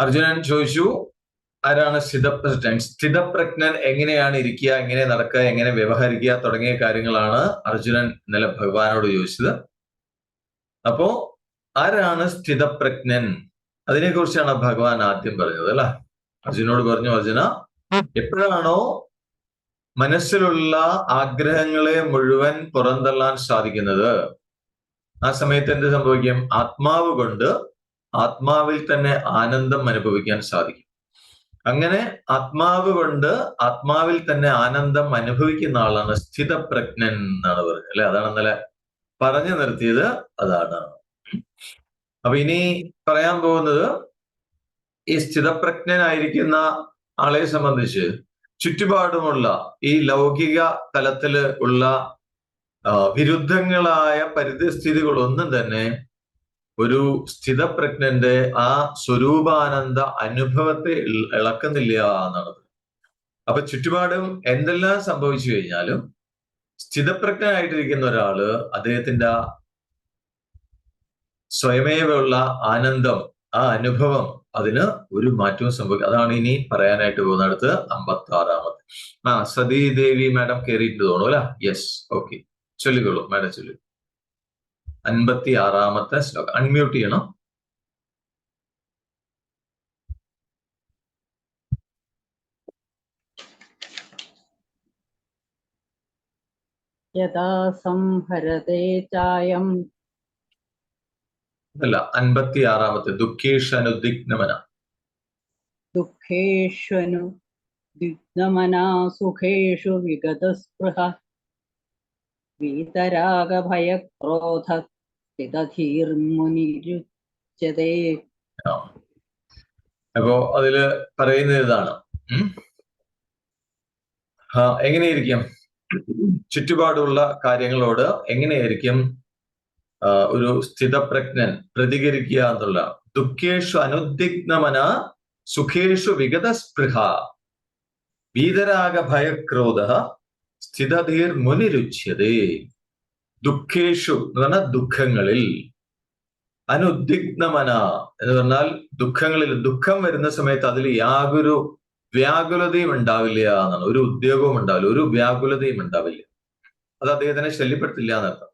അർജുനൻ ചോദിച്ചു, ആരാണ് സ്ഥിതപ്രജ്ഞൻ? സ്ഥിതപ്രജ്ഞൻ എങ്ങനെയാണ് ഇരിക്കുക, എങ്ങനെ നടക്കുക, എങ്ങനെ വ്യവഹരിക്കുക തുടങ്ങിയ കാര്യങ്ങളാണ് അർജുനൻ ഇന്നലെ ഭഗവാനോട് ചോദിച്ചത്. അപ്പോ ആരാണ് സ്ഥിതപ്രജ്ഞൻ? അതിനെക്കുറിച്ചാണ് ഭഗവാൻ ആദ്യം പറഞ്ഞത് അല്ല. അർജുനോട് പറഞ്ഞു, അർജുന, എപ്പോഴാണോ മനസ്സിലുള്ള ആഗ്രഹങ്ങളെ മുഴുവൻ പുറന്തള്ളാൻ സാധിക്കുന്നത്, ആ സമയത്ത് എന്ത് സംഭവിക്കും? ആത്മാവ് കൊണ്ട് ആത്മാവിൽ തന്നെ ആനന്ദം അനുഭവിക്കാൻ സാധിക്കും. അങ്ങനെ ആത്മാവ് കൊണ്ട് ആത്മാവിൽ തന്നെ ആനന്ദം അനുഭവിക്കുന്ന ആളാണ് സ്ഥിതപ്രജ്ഞൻ എന്നാണ് പറഞ്ഞത് അല്ലെ. അതാണ് ഇന്നലെ പറഞ്ഞു നിർത്തിയത്, അതാണ്. അപ്പൊ ഇനി പറയാൻ പോകുന്നത്, ഈ സ്ഥിതപ്രജ്ഞനായിരിക്കുന്ന ആളെ സംബന്ധിച്ച് ചുറ്റുപാടുമുള്ള ഈ ലൗകിക തലത്തില് ഉള്ള വിരുദ്ധങ്ങളായ പരിതസ്ഥിതികളൊന്നും തന്നെ ഒരു സ്ഥിതപ്രജ്ഞന്റെ ആ സ്വരൂപാനന്ദ അനുഭവത്തെ ഇളക്കുന്നില്ല എന്നാണ്. അപ്പൊ ചുറ്റുപാടും എന്തെല്ലാം സംഭവിച്ചു കഴിഞ്ഞാലും സ്ഥിതപ്രജ്ഞനായിട്ടിരിക്കുന്ന ഒരാള് അദ്ദേഹത്തിന്റെ സ്വയമേവയുള്ള ആനന്ദം, ആ അനുഭവം, അതിന് ഒരു മാറ്റവും സംഭവിക്കും. അതാണ് ഇനി പറയാനായിട്ട് പോകുന്നിടത്ത് 56-ാമത്തെ. സതീദേവി മാഡം കയറിയിട്ട് തോന്നുന്നു അല്ലെ? യെസ്, ഓക്കെ, ചൊല്ലിക്കോളൂ മാഡം, ചൊല്ലു. 56-ാമത്തെ ശ്ലോകം. അൺമ്യൂട്ട് ചെയ്യണം. യഥാ സംഹരതേ ചായം. അല്ല, 56-ാമത്തെ. ദുഃഖേഷനുദിഗ്നമന. ദുഃഖേഷ്വനുദിഗ്നമനാ സുഖേഷു വിഗതസ്പൃഹ വീതരാഗഭയക്രോധ സ്ഥിതധീർമുനിരുച്യതേ. അപ്പോ അതില് പറയുന്നത് ഇതാണ്. എങ്ങനെയിരിക്കും ചുറ്റുപാടുള്ള കാര്യങ്ങളോട് എങ്ങനെയായിരിക്കും ഒരു സ്ഥിതപ്രജ്ഞൻ പ്രതികരിക്കുക എന്നുള്ള. ദുഃഖേഷു അനുദിഗ്നമന സുഖേഷു വിഗതസ്പൃഹ വീതരാഗ ഭയക്രോധ സ്ഥിതധീർ മുനിരുച്യതേ. ദുഃഖേഷു എന്ന് പറഞ്ഞാൽ ദുഃഖങ്ങളിൽ, അനുദിഗ്നമന എന്ന് പറഞ്ഞാൽ ദുഃഖങ്ങളിൽ, ദുഃഖം വരുന്ന സമയത്ത് അതിൽ യാതൊരു വ്യാകുലതയും ഉണ്ടാവില്ല എന്നാണ്. ഒരു ഉദ്യോഗവും ഉണ്ടാവില്ല, ഒരു വ്യാകുലതയും ഉണ്ടാവില്ല. അത് അദ്ദേഹത്തിനെ ശല്യപ്പെടുത്തില്ല എന്നർത്ഥം.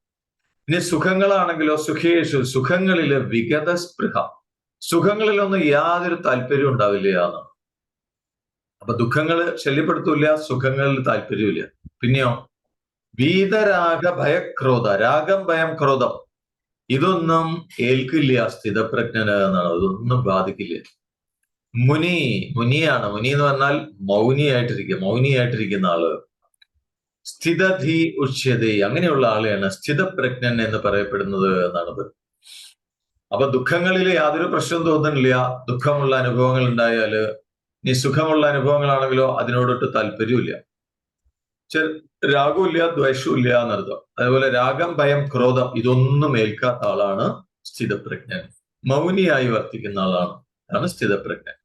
ഇനി സുഖങ്ങളാണെങ്കിലോ, സുഖേഷു സുഖങ്ങളില് വിഗതസ്പൃഹ, സുഖങ്ങളിലൊന്നും യാതൊരു താല്പര്യവും ഉണ്ടാവില്ല എന്നാണ്. അപ്പൊ ദുഃഖങ്ങൾ ശല്യപ്പെടുത്തൂല്ല, സുഖങ്ങളിൽ താല്പര്യമില്ല. പിന്നെയോ വീതരാഗ ഭയക്രോധ, രാഗം, ഭയം, ക്രോധം, ഇതൊന്നും ഏൽക്കില്ല സ്ഥിതപ്രജ്ഞന് എന്നാണ്. ഇതൊന്നും ബാധിക്കില്ല. മുനിയാണ്. മുനി എന്ന് പറഞ്ഞാൽ മൗനിയായിട്ടിരിക്കുന്ന ആള്. സ്ഥിതധി ഉച്യതേ, അങ്ങനെയുള്ള ആളെയാണ് സ്ഥിതപ്രജ്ഞൻ എന്ന് പറയപ്പെടുന്നത് എന്നാണ്. അപ്പൊ ദുഃഖങ്ങളിൽ യാതൊരു പ്രശ്നവും തോന്നുന്നില്ല. ദുഃഖമുള്ള അനുഭവങ്ങൾ ഉണ്ടായാല്, ഇനി സുഖമുള്ള അനുഭവങ്ങളാണെങ്കിലോ അതിനോടൊട്ട് താല്പര്യമില്ല. രാഗമില്ല, ദ്വേഷമില്ല എന്നർത്ഥം. അതേപോലെ രാഗം, ഭയം, ക്രോധം ഇതൊന്നും ഏൽക്കാത്ത ആളാണ് സ്ഥിതപ്രജ്ഞൻ. മൗനിയായി വർത്തിക്കുന്ന ആളാണ്, അതാണ് സ്ഥിതപ്രജ്ഞൻ.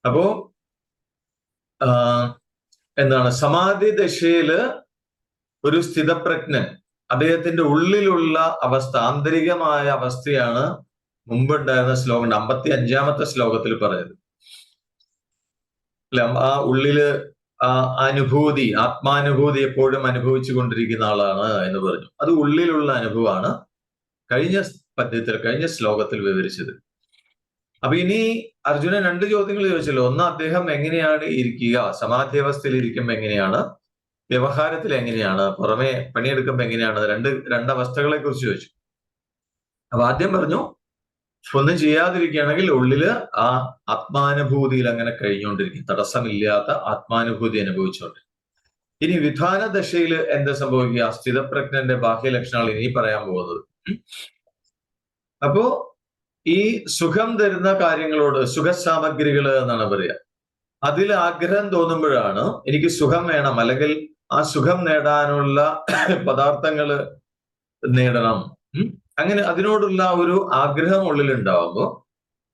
അപ്പോ എന്താണ്, സമാധി ദശയില് ഒരു സ്ഥിതപ്രജ്ഞൻ അദ്ദേഹത്തിന്റെ ഉള്ളിലുള്ള അവസ്ഥ, ആന്തരികമായ അവസ്ഥയാണ് മുമ്പുണ്ടായിരുന്ന ശ്ലോകം 55-ാമത്തെ ശ്ലോകത്തിൽ പറഞ്ഞത് അല്ലെ. ആ ഉള്ളില് ആ അനുഭൂതി, ആത്മാനുഭൂതി എപ്പോഴും അനുഭവിച്ചു കൊണ്ടിരിക്കുന്ന ആളാണ് എന്ന് പറഞ്ഞു. അത് ഉള്ളിലുള്ള അനുഭവമാണ് കഴിഞ്ഞ പദ്യത്തിൽ, കഴിഞ്ഞ ശ്ലോകത്തിൽ വിവരിച്ചത്. അപ്പൊ ഇനി അർജുനൻ 2 ചോദ്യങ്ങൾ ചോദിച്ചല്ലോ. ഒന്ന്, അദ്ദേഹം എങ്ങനെയാണ് ഇരിക്കുക, സമാധി അവസ്ഥയിൽ ഇരിക്കുമ്പോ എങ്ങനെയാണ്, വ്യവഹാരത്തിൽ എങ്ങനെയാണ്, പുറമെ പണിയെടുക്കുമ്പോ എങ്ങനെയാണ്, രണ്ട് അവസ്ഥകളെ കുറിച്ച് ചോദിച്ചു. അപ്പൊ ആദ്യം പറഞ്ഞു, ഒന്നും ചെയ്യാതിരിക്കുകയാണെങ്കിൽ ഉള്ളില് ആ ആത്മാനുഭൂതിയിൽ അങ്ങനെ കഴിഞ്ഞുകൊണ്ടിരിക്കും, തടസ്സമില്ലാത്ത ആത്മാനുഭൂതി അനുഭവിച്ചുകൊണ്ട്. ഇനി വിധാന ദശയിൽ എന്താ സംഭവിക്കുക? സ്ഥിതപ്രജ്ഞന്റെ ബാഹ്യലക്ഷണങ്ങൾ ഇനി പറയാൻ പോകുന്നത്. അപ്പോ ഈ സുഖം തരുന്ന കാര്യങ്ങളോട്, സുഖസാമഗ്രികൾ എന്നാണ് പറയുക, അതിൽ ആഗ്രഹം തോന്നുമ്പോഴാണ് എനിക്ക് സുഖം വേണം, അല്ലെങ്കിൽ ആ സുഖം നേടാനുള്ള പദാർത്ഥങ്ങൾ നേടണം, അങ്ങനെ അതിനോടുള്ള ഒരു ആഗ്രഹം ഉള്ളിലുണ്ടാവുമ്പോ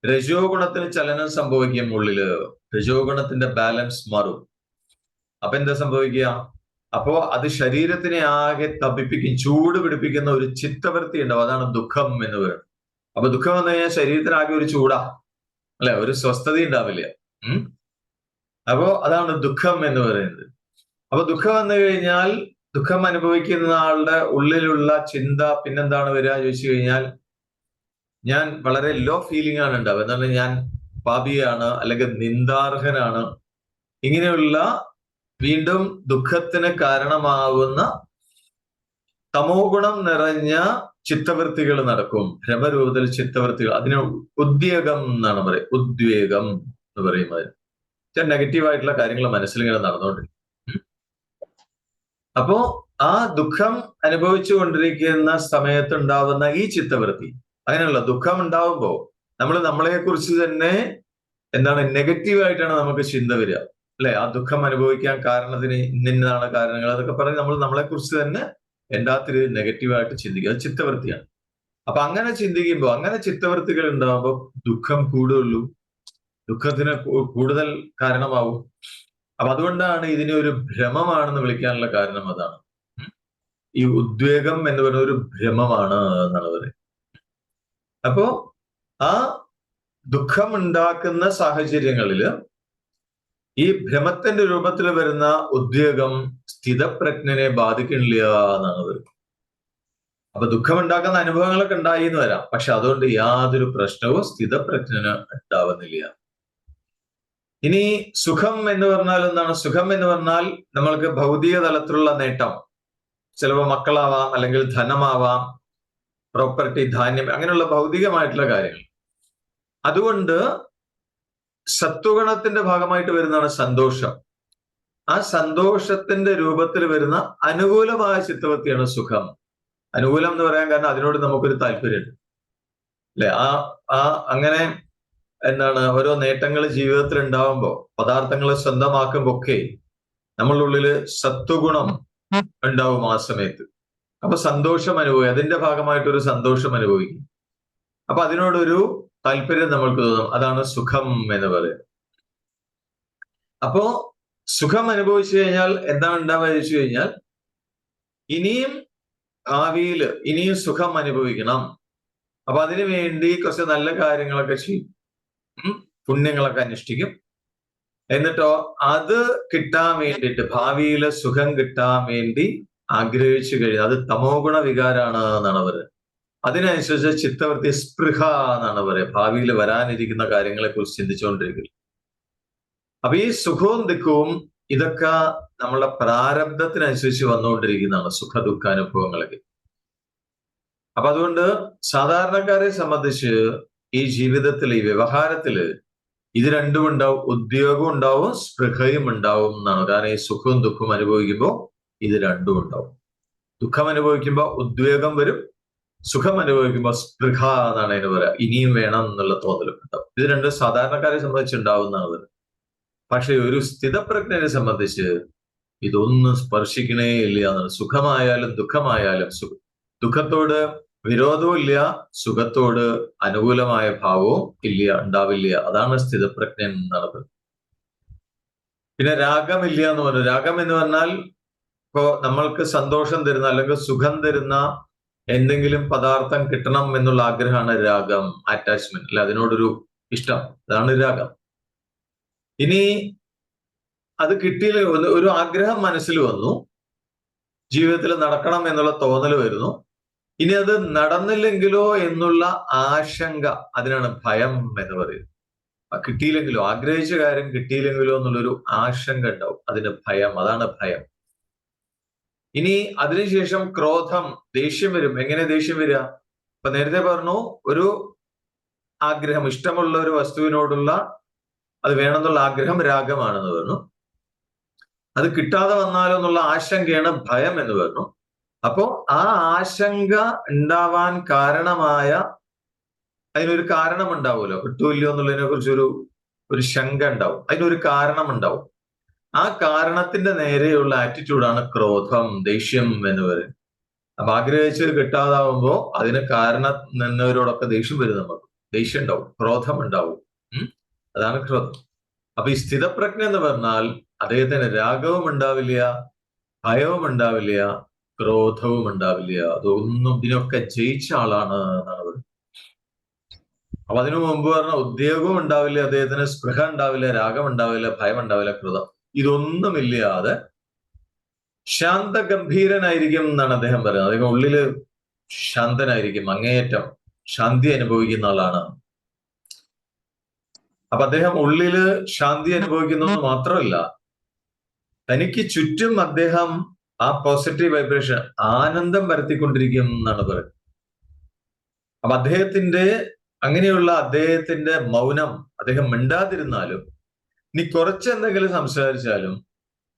രജോ ഗുണത്തിന് ചലനം സംഭവിക്കും. ഉള്ളില് രജോ ഗുണത്തിന്റെ ബാലൻസ് മാറും. അപ്പൊ എന്താ സംഭവിക്കുക? അപ്പോ അത് ശരീരത്തിനെ ആകെ തപിപ്പിക്കും, ചൂട് പിടിപ്പിക്കുന്ന ഒരു ചിത്തവൃത്തി ഉണ്ടാവും. അതാണ് ദുഃഖം എന്ന് പറയുന്നത്. അപ്പൊ ദുഃഖം വന്നു കഴിഞ്ഞാൽ ശരീരത്തിനാകെ ഒരു ചൂടാ. അല്ലെ? ഒരു സ്വസ്ഥത ഉണ്ടാവില്ല. അപ്പോ അതാണ് ദുഃഖം എന്ന് പറയുന്നത്. അപ്പൊ ദുഃഖം വന്നു കഴിഞ്ഞാൽ ദുഃഖം അനുഭവിക്കുന്ന ആളുടെ ഉള്ളിലുള്ള ചിന്ത പിന്നെന്താണ് വരിക ചോദിച്ചു കഴിഞ്ഞാൽ, ഞാൻ വളരെ ലോ ഫീലിംഗ് ആണ് ഉണ്ടാവുക. എന്താണ്? ഞാൻ പാപിയാണ്, അല്ലെങ്കിൽ നിന്ദാർഹനാണ്. ഇങ്ങനെയുള്ള വീണ്ടും ദുഃഖത്തിന് കാരണമാവുന്ന തമോ ഗുണം നിറഞ്ഞ ചിത്തവൃത്തികൾ നടക്കും. ഭ്രമരൂപത്തിൽ ചിത്തവൃത്തികൾ. അതിന് ഉദ്വേഗം എന്നാണ് പറയുക. ഉദ്വേഗം എന്ന് പറയുന്നത് നെഗറ്റീവായിട്ടുള്ള കാര്യങ്ങൾ മനസ്സിലിങ്ങനെ നടന്നുകൊണ്ടിരിക്കും. അപ്പോ ആ ദുഃഖം അനുഭവിച്ചു കൊണ്ടിരിക്കുന്ന സമയത്ത് ഉണ്ടാവുന്ന ഈ ചിത്തവൃത്തി, അങ്ങനെയുള്ള ദുഃഖം ഉണ്ടാവുമ്പോ നമ്മൾ നമ്മളെ കുറിച്ച് തന്നെ എന്താണ് നെഗറ്റീവായിട്ടാണ് നമുക്ക് ചിന്ത വരിക, അല്ലെ? ആ ദുഃഖം അനുഭവിക്കാൻ കാരണത്തിന് ഇന്നതാണ് കാരണങ്ങൾ അതൊക്കെ പറഞ്ഞ് നമ്മൾ നമ്മളെ കുറിച്ച് തന്നെ എല്ലാത്തിരി നെഗറ്റീവായിട്ട് ചിന്തിക്കുക. അത് ചിത്തവൃത്തിയാണ്. അപ്പൊ അങ്ങനെ ചിന്തിക്കുമ്പോൾ, അങ്ങനെ ചിത്തവൃത്തികൾ ഉണ്ടാവുമ്പോൾ ദുഃഖം കൂടുകയുള്ളൂ, ദുഃഖത്തിന് കൂടുതൽ കാരണമാവും. അപ്പൊ അതുകൊണ്ടാണ് ഇതിനെ ഒരു ഭ്രമമാണെന്ന് വിളിക്കാനുള്ള കാരണം അതാണ്. ഈ ഉദ്വേഗം എന്ന് പറയുന്ന ഒരു ഭ്രമമാണ് എന്നാണ് പറയുന്നത്. അപ്പോ ആ ദുഃഖം ഉണ്ടാക്കുന്ന സാഹചര്യങ്ങളില് ഈ ഭ്രമത്തിന്റെ രൂപത്തിൽ വരുന്ന ഉദ്വേഗം സ്ഥിതപ്രജ്ഞനെ ബാധിക്കണില്ല എന്നാണ് പറയുന്നത്. അപ്പൊ ദുഃഖമുണ്ടാക്കുന്ന അനുഭവങ്ങളൊക്കെ ഉണ്ടായി എന്ന് വരാം, പക്ഷെ അതുകൊണ്ട് യാതൊരു പ്രശ്നവും സ്ഥിതപ്രജ്ഞന് ഉണ്ടാവുന്നില്ല. ഇനി സുഖം എന്ന് പറഞ്ഞാൽ എന്താണ്? സുഖം എന്ന് പറഞ്ഞാൽ നമ്മൾക്ക് ഭൗതിക തലത്തിലുള്ള നേട്ടം, ചിലപ്പോൾ മക്കളാവാം, അല്ലെങ്കിൽ ധനമാവാം, പ്രോപ്പർട്ടി, ധാന്യം, അങ്ങനെയുള്ള ഭൗതികമായിട്ടുള്ള കാര്യങ്ങൾ. അതുകൊണ്ട് സത്വഗുണത്തിന്റെ ഭാഗമായിട്ട് വരുന്നതാണ് സന്തോഷം. ആ സന്തോഷത്തിന്റെ രൂപത്തിൽ വരുന്ന അനുകൂലമായ ചിത്തവൃത്തിയാണ് സുഖം. അനുകൂലം എന്ന് പറയാൻ കാരണം അതിനോട് നമുക്കൊരു താല്പര്യമുണ്ട്, അല്ലെ? ആ അങ്ങനെ എന്താണ്, ഓരോ നേട്ടങ്ങൾ ജീവിതത്തിൽ ഉണ്ടാവുമ്പോ, പദാർത്ഥങ്ങൾ സ്വന്തമാക്കുമ്പോ ഒക്കെ നമ്മളുടെ ഉള്ളില് സത്വഗുണം ഉണ്ടാവും ആ സമയത്ത്. അപ്പൊ സന്തോഷം അനുഭവിക്കും, അതിന്റെ ഭാഗമായിട്ടൊരു സന്തോഷം അനുഭവിക്കും. അപ്പൊ അതിനോടൊരു താല്പര്യം നമ്മൾക്ക് തോന്നും. അതാണ് സുഖം എന്ന് പറയുന്നത്. അപ്പോ സുഖം അനുഭവിച്ചു കഴിഞ്ഞാൽ എന്താണ് ഉണ്ടാവുക ചോദിച്ചു കഴിഞ്ഞാൽ, ഇനിയും ഭാവിയിൽ ഇനിയും സുഖം അനുഭവിക്കണം. അപ്പൊ അതിനു വേണ്ടി കുറച്ച് നല്ല കാര്യങ്ങളൊക്കെ ചെയ്യും, പുണ്യങ്ങളൊക്കെ അനുഷ്ഠിക്കും. എന്നിട്ടോ അത് കിട്ടാൻ വേണ്ടിയിട്ട്, ഭാവിയിലെ സുഖം കിട്ടാൻ വേണ്ടി ആഗ്രഹിച്ചു കഴിഞ്ഞാൽ അത് തമോ ഗുണ വികാരാണ് എന്നാണ് പറയുന്നത്. അതിനനുസരിച്ച് ചിത്തവൃത്തി സ്പൃഹ എന്നാണ് പറയുക. ഭാവിയിൽ വരാനിരിക്കുന്ന കാര്യങ്ങളെ കുറിച്ച് ചിന്തിച്ചുകൊണ്ടിരിക്കുക. അപ്പൊ ഈ സുഖവും ദുഃഖവും ഇതൊക്കെ നമ്മളുടെ പ്രാരബ്ധത്തിനനുസരിച്ച് വന്നുകൊണ്ടിരിക്കുന്നതാണ്, സുഖ ദുഃഖ അനുഭവങ്ങളൊക്കെ. അപ്പൊ അതുകൊണ്ട് സാധാരണക്കാരെ സംബന്ധിച്ച് ഈ ജീവിതത്തിൽ, ഈ വ്യവഹാരത്തില് ഇത് രണ്ടും ഉണ്ടാവും. ഉദ്യോഗം ഉണ്ടാവും, സ്പൃഹയും ഉണ്ടാവും എന്നാണ്. കാരണം ഈ സുഖവും ദുഃഖവും അനുഭവിക്കുമ്പോൾ ഇത് രണ്ടും ഉണ്ടാവും. ദുഃഖം അനുഭവിക്കുമ്പോൾ ഉദ്വേഗം വരും, സുഖം അനുഭവിക്കുമ്പോൾ സ്പൃഹ എന്നാണ് അതിന് പറയാ. ഇനിയും വേണം എന്നുള്ള തോന്നലും ഉണ്ടാവും. ഇത് രണ്ടും സാധാരണക്കാരെ സംബന്ധിച്ച് ഉണ്ടാവുന്നതാണ് പറയുന്നത്. പക്ഷെ ഒരു സ്ഥിതപ്രജ്ഞനെ സംബന്ധിച്ച് ഇതൊന്നും സ്പർശിക്കണേ ഇല്ല എന്നാണ്. സുഖമായാലും ദുഃഖമായാലും ദുഃഖത്തോട് വിരോധവും ഇല്ല, സുഖത്തോട് അനുകൂലമായ ഭാവവും ഇല്ല, ഉണ്ടാവില്ല. അതാണ് സ്ഥിതപ്രജ്ഞൻ എന്നാണ് പറയുന്നത്. പിന്നെ രാഗമില്ല എന്ന് പറഞ്ഞു. രാഗം എന്ന് പറഞ്ഞാൽ ഇപ്പോ നമ്മൾക്ക് സന്തോഷം തരുന്ന അല്ലെങ്കിൽ സുഖം തരുന്ന എന്തെങ്കിലും പദാർത്ഥം കിട്ടണം എന്നുള്ള ആഗ്രഹമാണ് രാഗം, അറ്റാച്ച്മെന്റ്, അല്ലെ? അതിനോടൊരു ഇഷ്ടം, അതാണ് രാഗം. ഇനി അത് കിട്ടിയില്ല, ഒരു ആഗ്രഹം മനസ്സിൽ വന്നു, ജീവിതത്തിൽ നടക്കണം എന്നുള്ള തോന്നൽ വരുന്നു. ഇനി അത് നടന്നില്ലെങ്കിലോ എന്നുള്ള ആശങ്ക, അതിനാണ് ഭയം എന്ന് പറയുന്നത്. കിട്ടിയില്ലെങ്കിലോ, ആഗ്രഹിച്ച കാര്യം കിട്ടിയില്ലെങ്കിലോ എന്നുള്ളൊരു ആശങ്ക ഉണ്ടാവും, അതിന് ഭയം, അതാണ് ഭയം. ഇനി അതിനുശേഷം ക്രോധം, ദേഷ്യം വരും. എങ്ങനെ ദേഷ്യം വരിക? ഇപ്പൊ നേരത്തെ പറഞ്ഞു, ഒരു ആഗ്രഹം, ഇഷ്ടമുള്ള ഒരു വസ്തുവിനോടുള്ള അത് വേണമെന്നുള്ള ആഗ്രഹം രാഗമാണെന്ന് പറഞ്ഞു. അത് കിട്ടാതെ വന്നാലോ എന്നുള്ള ആശങ്കയാണ് ഭയം എന്ന് പറഞ്ഞു. അപ്പോ ആ ആശങ്ക ഉണ്ടാവാൻ കാരണമായ, അതിനൊരു കാരണം ഉണ്ടാവുമല്ലോ, കിട്ടൂല്ലോ എന്നുള്ളതിനെ കുറിച്ചൊരു ശങ്ക ഉണ്ടാവും, അതിനൊരു കാരണം ഉണ്ടാവും. ആ കാരണത്തിന്റെ നേരെയുള്ള ആറ്റിറ്റ്യൂഡാണ് ക്രോധം, ദേഷ്യം എന്ന് പറയുന്നത്. അപ്പൊ ആഗ്രഹിച്ചത് കിട്ടാതാവുമ്പോ അതിന് കാരണം നിന്നവരോടൊക്കെ ദേഷ്യം വരും, നമുക്ക് ദേഷ്യം ഉണ്ടാവും, ക്രോധം ഉണ്ടാവും. അതാണ് ക്രോധം. അപ്പൊ ഈ സ്ഥിതപ്രജ്ഞ എന്ന് പറഞ്ഞാൽ അദ്ദേഹത്തിന് രാഗവും ഉണ്ടാവില്ല, ഭയവും ഉണ്ടാവില്ല, ക്രോധവും ഉണ്ടാവില്ല. അതൊന്നും ഇതിനൊക്കെ ജയിച്ച ആളാണ് എന്നാണ് പറയുന്നത്. അപ്പൊ അതിനു മുമ്പ് പറഞ്ഞ ഉദ്യോഗവും ഉണ്ടാവില്ല, അദ്ദേഹത്തിന് സ്പൃഹ ഉണ്ടാവില്ല, രാഗം ഉണ്ടാവില്ല, ഭയം ഉണ്ടാവില്ല, കൃതം ഇതൊന്നുമില്ലാതെ ശാന്തഗംഭീരനായിരിക്കും എന്നാണ് അദ്ദേഹം പറയുന്നത്. അദ്ദേഹം ഉള്ളില് ശാന്തനായിരിക്കും, അങ്ങേയറ്റം ശാന്തി അനുഭവിക്കുന്ന ആളാണ്. അപ്പൊ അദ്ദേഹം ഉള്ളില് ശാന്തി അനുഭവിക്കുന്നത് മാത്രമല്ല, തനിക്ക് ചുറ്റും അദ്ദേഹം ആ പോസിറ്റീവ് വൈബ്രേഷൻ ആനന്ദം പരത്തിക്കൊണ്ടിരിക്കും എന്നാണ് പറയുന്നത്. അപ്പൊ അങ്ങനെയുള്ള അദ്ദേഹത്തിന്റെ മൗനം, അദ്ദേഹം മിണ്ടാതിരുന്നാലും ഇനി കുറച്ചെന്തെങ്കിലും സംസാരിച്ചാലും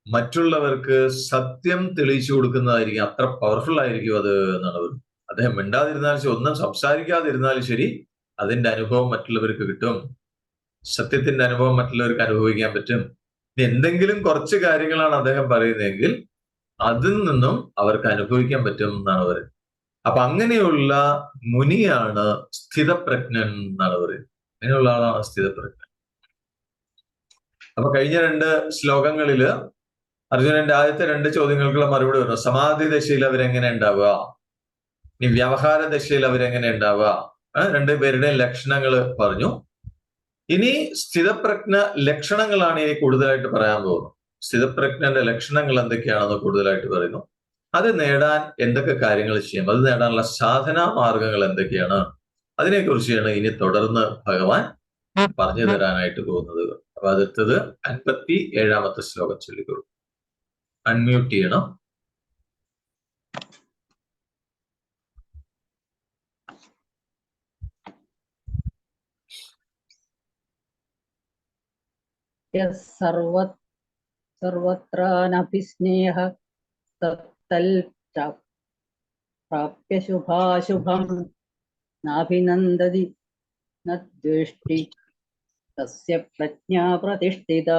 മറ്റുള്ളവർക്ക് സത്യം തെളിയിച്ചു കൊടുക്കുന്നതായിരിക്കും, അത്ര പവർഫുൾ ആയിരിക്കും അത് എന്നാണ് പറയുന്നത്. അദ്ദേഹം മിണ്ടാതിരുന്നാലും ശരി, ഒന്നും സംസാരിക്കാതിരുന്നാലും ശരി, അതിന്റെ അനുഭവം മറ്റുള്ളവർക്ക് കിട്ടും, സത്യത്തിന്റെ അനുഭവം മറ്റുള്ളവർക്ക് അനുഭവിക്കാൻ പറ്റും. ഇനി എന്തെങ്കിലും കുറച്ച് കാര്യങ്ങളാണ് അദ്ദേഹം പറയുന്നതെങ്കിൽ അതിൽ നിന്നും അവർക്ക് അനുഭവിക്കാൻ പറ്റും എന്നാണ് പറയുന്നത്. അപ്പൊ അങ്ങനെയുള്ള മുനിയാണ് സ്ഥിതപ്രജ്ഞൻ എന്നാണ് പറയുന്നത്. അങ്ങനെയുള്ള ആളാണ് സ്ഥിതപ്രജ്ഞൻ. അപ്പൊ കഴിഞ്ഞ 2 ശ്ലോകങ്ങളില് അർജുനന്റെ ആദ്യത്തെ 2 ചോദ്യങ്ങൾക്കുള്ള മറുപടി പറഞ്ഞു. സമാധി ദശയിൽ അവരെങ്ങനെ ഉണ്ടാവുക, ഇനി വ്യവഹാര ദശയിൽ അവരെങ്ങനെ ഉണ്ടാവുക, 2 പേരുടെയും ലക്ഷണങ്ങൾ പറഞ്ഞു. ഇനി സ്ഥിതപ്രജ്ഞ ലക്ഷണങ്ങളാണ് ഇനി കൂടുതലായിട്ട് പറയാൻ പോകുന്നത്. സ്ഥിതപ്രജ്ഞന്റെ ലക്ഷണങ്ങൾ എന്തൊക്കെയാണെന്ന് കൂടുതലായിട്ട് പറയുന്നു. അത് നേടാൻ എന്തൊക്കെ കാര്യങ്ങൾ ചെയ്യാം, അത് നേടാനുള്ള സാധനാ മാർഗങ്ങൾ എന്തൊക്കെയാണ്, അതിനെക്കുറിച്ചാണ് ഇനി തുടർന്ന് ഭഗവാൻ പറഞ്ഞു തരാനായിട്ട് പോകുന്നത്. അപ്പൊ അടുത്തത് 57-ാമത്തെ ശ്ലോകം ചൊല്ലിക്കൊള്ളു. അൺമ്യൂട്ട് ചെയ്യണം. സർവത്രാനഭിസ്നേഹ തത്തൽ പ്രാപ്യ ശുഭാശുഭം നാഭിനന്ദതി ന ദ്വേഷ്ടി തസ്യ പ്രജ്ഞാ പ്രതിഷ്ഠിത.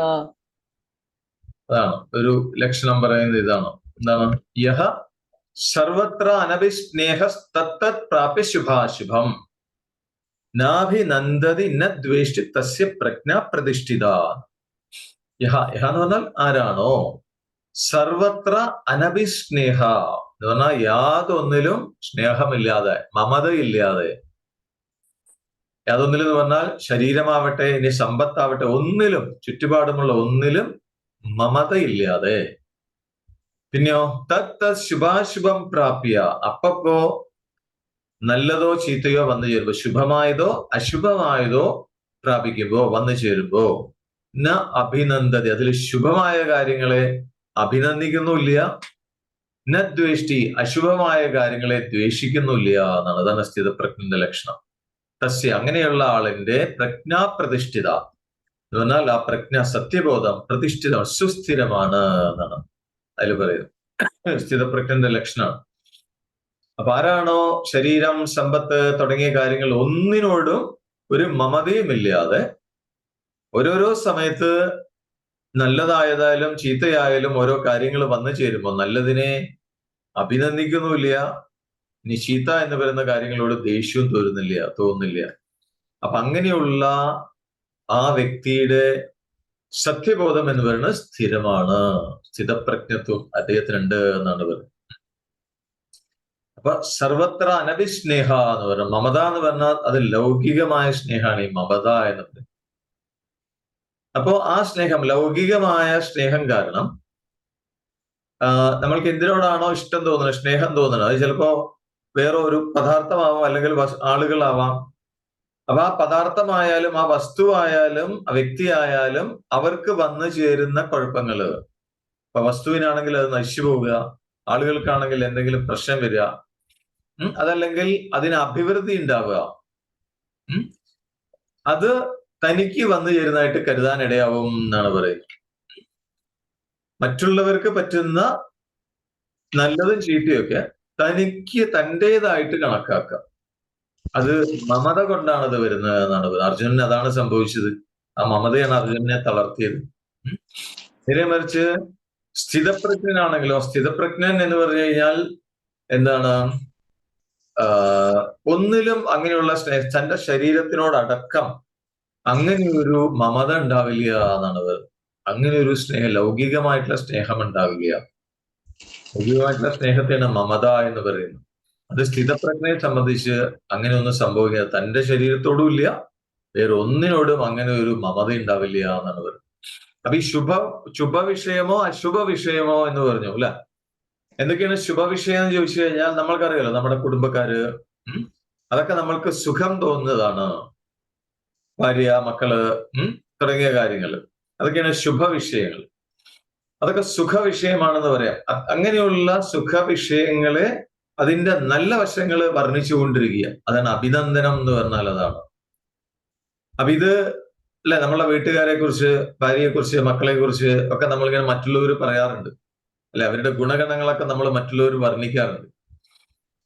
അതാണ് ഒരു ലക്ഷണം പറയുന്നത്. ഇതാണ് എന്താണ്? യഹ സർവത്ര അനഭിസ്നേഹ തത്തത് പ്രാപ്യ ശുഭാശുഭം നാഭിനന്ദതി ന ദ്വേഷ്ടി തസ്യ പ്രജ്ഞ പ്രതിഷ്ഠിത. യഹ എന്ന് പറഞ്ഞാൽ ആരാണോ സർവത്ര അനഭിസ്നേഹ എന്ന് പറഞ്ഞാൽ യാതൊന്നിലും സ്നേഹമില്ലാതെ, മമതയില്ലാതെ, യാതൊന്നിലും എന്ന് പറഞ്ഞാൽ ശരീരമാവട്ടെ ഇനി സമ്പത്താവട്ടെ ഒന്നിലും, ചുറ്റുപാടുമുള്ള ഒന്നിലും മമതയില്ലാതെ. പിന്നെയോ തത് ശുഭാശുഭം പ്രാപ്യ, അപ്പപ്പോ നല്ലതോ ചീത്തയോ വന്നു ചേരുമ്പോ, ശുഭമായതോ അശുഭമായതോ പ്രാപിക്കുമ്പോ, വന്നു ചേരുമ്പോ ന അഭിനന്ദതി, അതിൽ ശുഭമായ കാര്യങ്ങളെ അഭിനന്ദിക്കുന്നില്ല, ന ദ്വേഷ്ടി, അശുഭമായ കാര്യങ്ങളെ ദ്വേഷിക്കുന്നില്ല എന്നാണ്. അതാണ് സ്ഥിതപ്രജ്ഞന്റെ ലക്ഷണം. തസ്യ, അങ്ങനെയുള്ള ആളിന്റെ പ്രജ്ഞാപ്രതിഷ്ഠിത എന്ന് പറഞ്ഞാൽ ആ പ്രജ്ഞ, സത്യബോധം പ്രതിഷ്ഠിതം, സുസ്ഥിരമാണ് എന്നാണ് അതിൽ പറയുന്നത്. സ്ഥിതപ്രജ്ഞന്റെ ലക്ഷണം. അപ്പൊ ആരാണോ ശരീരം, സമ്പത്ത് തുടങ്ങിയ കാര്യങ്ങൾ ഒന്നിനോടും ഒരു മമതയുമില്ലാതെ, ഓരോരോ സമയത്ത് നല്ലതായതായാലും ചീത്തയായാലും ഓരോ കാര്യങ്ങൾ വന്നു ചേരുമ്പോൾ നല്ലതിനെ അഭിനന്ദിക്കുന്നുമില്ല, ഇനി ചീത്ത എന്ന് പറയുന്ന കാര്യങ്ങളോട് ദേഷ്യവും തോന്നുന്നില്ല. അപ്പൊ അങ്ങനെയുള്ള ആ വ്യക്തിയുടെ സത്യബോധം എന്ന് പറയുന്നത് സ്ഥിരമാണ്, സ്ഥിതപ്രജ്ഞത്വം അദ്ദേഹത്തിനുണ്ട് എന്നാണ് പറയുന്നത്. അപ്പൊ സർവത്ര അനഭിസ്നേഹ എന്ന് പറഞ്ഞാൽ, മമത എന്ന് പറഞ്ഞാൽ അത് ലൗകികമായ സ്നേഹമാണ് ഈ മമത എന്ന് പറയുന്നത്. അപ്പോ ആ സ്നേഹം, ലൗകികമായ സ്നേഹം കാരണം നമ്മൾക്ക് എന്തിനോടാണോ ഇഷ്ടം തോന്നുന്നത്, സ്നേഹം തോന്നുന്നത്, അത് ചിലപ്പോ വേറെ ഒരു പദാർത്ഥമാവാം, അല്ലെങ്കിൽ ആളുകളാവാം. അപ്പൊ ആ പദാർത്ഥമായാലും ആ വസ്തുവായാലും ആ വ്യക്തിയായാലും അവർക്ക് വന്നു ചേരുന്ന കുഴപ്പങ്ങള്, ഇപ്പൊ വസ്തുവിനാണെങ്കിൽ അത് നശിച്ചു പോവുക, ആളുകൾക്കാണെങ്കിൽ എന്തെങ്കിലും പ്രശ്നം വരിക, അതല്ലെങ്കിൽ അതിന് അഭിവൃദ്ധി ഉണ്ടാവുക, അത് തനിക്ക് വന്നു ചേരുന്നതായിട്ട് കരുതാനിടയാവും എന്നാണ് പറയുന്നത്. മറ്റുള്ളവർക്ക് പറ്റുന്ന നല്ലതും ചീത്തയൊക്കെ തനിക്ക് തൻ്റെതായിട്ട് കണക്കാക്കാം. അത് മമത കൊണ്ടാണ് അത് വരുന്നത് എന്നാണ് പറയുന്നത്. അർജുനന് അതാണ് സംഭവിച്ചത്. ആ മമതയാണ് അർജുനനെ തളർത്തിയത്. നേരെ മറിച്ച് സ്ഥിതപ്രജ്ഞനാണെങ്കിലോ, സ്ഥിതപ്രജ്ഞൻ എന്ന് പറഞ്ഞു കഴിഞ്ഞാൽ എന്താണ്, ഒന്നിലും അങ്ങനെയുള്ള തന്റെ ശരീരത്തിനോടടക്കം അങ്ങനെയൊരു മമത ഉണ്ടാവില്ല എന്നാണ് പറയുന്നത്. അങ്ങനെ ഒരു സ്നേഹം, ലൗകികമായിട്ടുള്ള സ്നേഹം ഉണ്ടാവില്ല. ലൗകികമായിട്ടുള്ള സ്നേഹത്തെയാണ് മമത എന്ന് പറയുന്നത്. അത് സ്ഥിതപ്രജ്ഞയെ സംബന്ധിച്ച് അങ്ങനെ ഒന്നും സംഭവിക്കുക തന്റെ ശരീരത്തോടും ഇല്ല, വേറെ ഒന്നിനോടും അങ്ങനെ ഒരു മമത ഉണ്ടാവില്ല എന്നാണ് പറയുന്നത്. അപ്പൊ ഈ ശുഭവിഷയമോ അശുഭ വിഷയമോ എന്ന് പറഞ്ഞു അല്ലെ. എന്തൊക്കെയാണ് ശുഭവിഷയം എന്ന് ചോദിച്ചു കഴിഞ്ഞാൽ നമ്മൾക്കറിയാലോ, നമ്മുടെ കുടുംബക്കാര്, അതൊക്കെ നമ്മൾക്ക് സുഖം തോന്നുന്നതാണ്. ഭാര്യ, മക്കള്, തുടങ്ങിയ കാര്യങ്ങൾ, അതൊക്കെയാണ് ശുഭവിഷയങ്ങൾ. അതൊക്കെ സുഖവിഷയമാണെന്ന് പറയാം. അങ്ങനെയുള്ള സുഖവിഷയങ്ങളെ അതിന്റെ നല്ല വശങ്ങൾ വർണ്ണിച്ചുകൊണ്ടിരിക്കുക, അതാണ് അഭിനന്ദനം എന്ന് പറഞ്ഞാൽ. അതാണ്. അപ്പൊ ഇത് അല്ലെ, നമ്മളെ വീട്ടുകാരെ കുറിച്ച്, ഭാര്യയെ കുറിച്ച്, മക്കളെ കുറിച്ച് ഒക്കെ നമ്മളിങ്ങനെ മറ്റുള്ളവർ പറയാറുണ്ട് അല്ലെ, അവരുടെ ഗുണഗണങ്ങളൊക്കെ നമ്മൾ മറ്റുള്ളവർ വർണ്ണിക്കാറുണ്ട്.